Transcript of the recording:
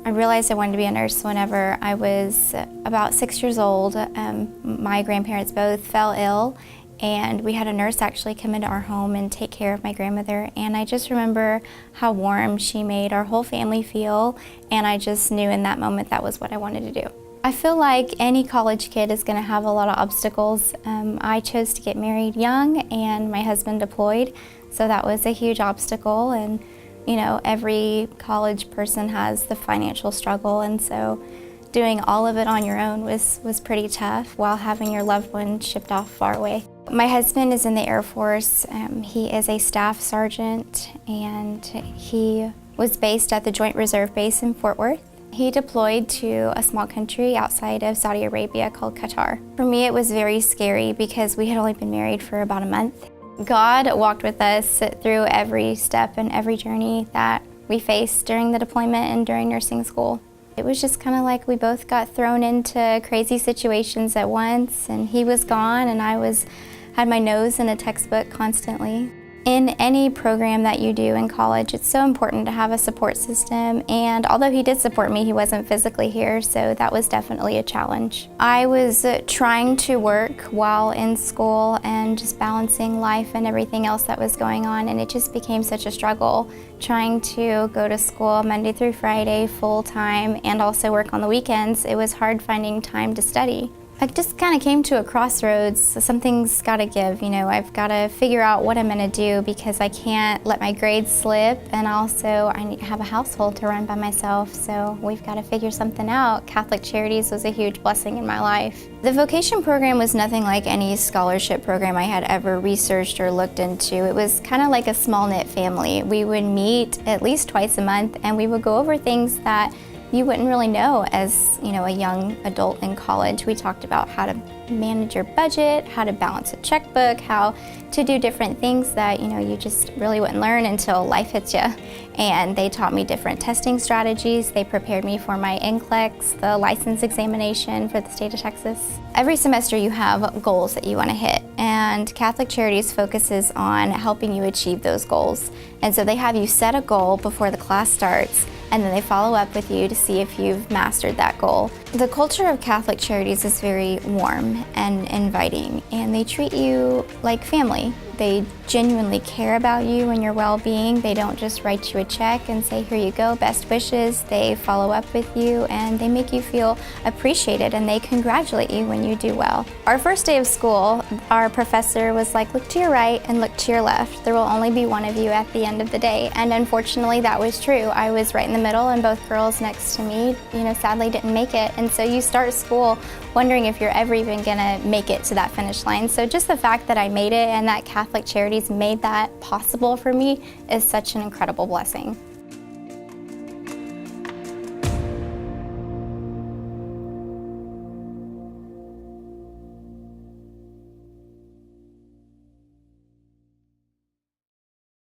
I realized I wanted to be a nurse whenever I was about 6 years old. My grandparents both fell ill, and we had a nurse actually come into our home and take care of my grandmother. And I just remember how warm she made our whole family feel, and I just knew in that moment that was what I wanted to do. I feel like any college kid is going to have a lot of obstacles. I chose to get married young, and my husband deployed, so that was a huge obstacle. And you know, every college person has the financial struggle, and so doing all of it on your own was pretty tough while having your loved one shipped off far away. My husband is in the Air Force. He is a staff sergeant, and he was based at the Joint Reserve Base in Fort Worth. He deployed to a small country outside of Saudi Arabia called Qatar. For me, it was very scary because we had only been married for about a month. God walked with us through every step and every journey that we faced during the deployment and during nursing school. It was just kind of like we both got thrown into crazy situations at once, and he was gone and I had my nose in a textbook constantly. In any program that you do in college, it's so important to have a support system, and although he did support me, he wasn't physically here, so that was definitely a challenge. I was trying to work while in school and just balancing life and everything else that was going on, and it just became such a struggle trying to go to school Monday through Friday full-time and also work on the weekends. It was hard finding time to study. I just kind of came to a crossroads. Something's got to give, you know. I've got to figure out what I'm going to do because I can't let my grades slip, and also I need to have a household to run by myself, so we've got to figure something out. Catholic Charities was a huge blessing in my life. The Vocation Program was nothing like any scholarship program I had ever researched or looked into. It was kind of like a small-knit family. We would meet at least twice a month, and we would go over things that you wouldn't really know as, you know, a young adult in college. We talked about how to manage your budget, how to balance a checkbook, how to do different things that, you know, you just really wouldn't learn until life hits you. And they taught me different testing strategies. They prepared me for my NCLEX, the license examination for the state of Texas. Every semester you have goals that you want to hit, and Catholic Charities focuses on helping you achieve those goals. And so they have you set a goal before the class starts, and then they follow up with you to see if you've mastered that goal. The culture of Catholic Charities is very warm and inviting, and they treat you like family. They genuinely care about you and your well-being. They don't just write you a check and say, here you go, best wishes. They follow up with you, and they make you feel appreciated, and they congratulate you when you do well. Our first day of school, our professor was like, look to your right and look to your left. There will only be one of you at the end of the day. And unfortunately, that was true. I was right in the middle, and both girls next to me, you know, sadly didn't make it. And so you start school wondering if you're ever even gonna make it to that finish line. So just the fact that I made it and that Catholic Charities made that possible for me is such an incredible blessing.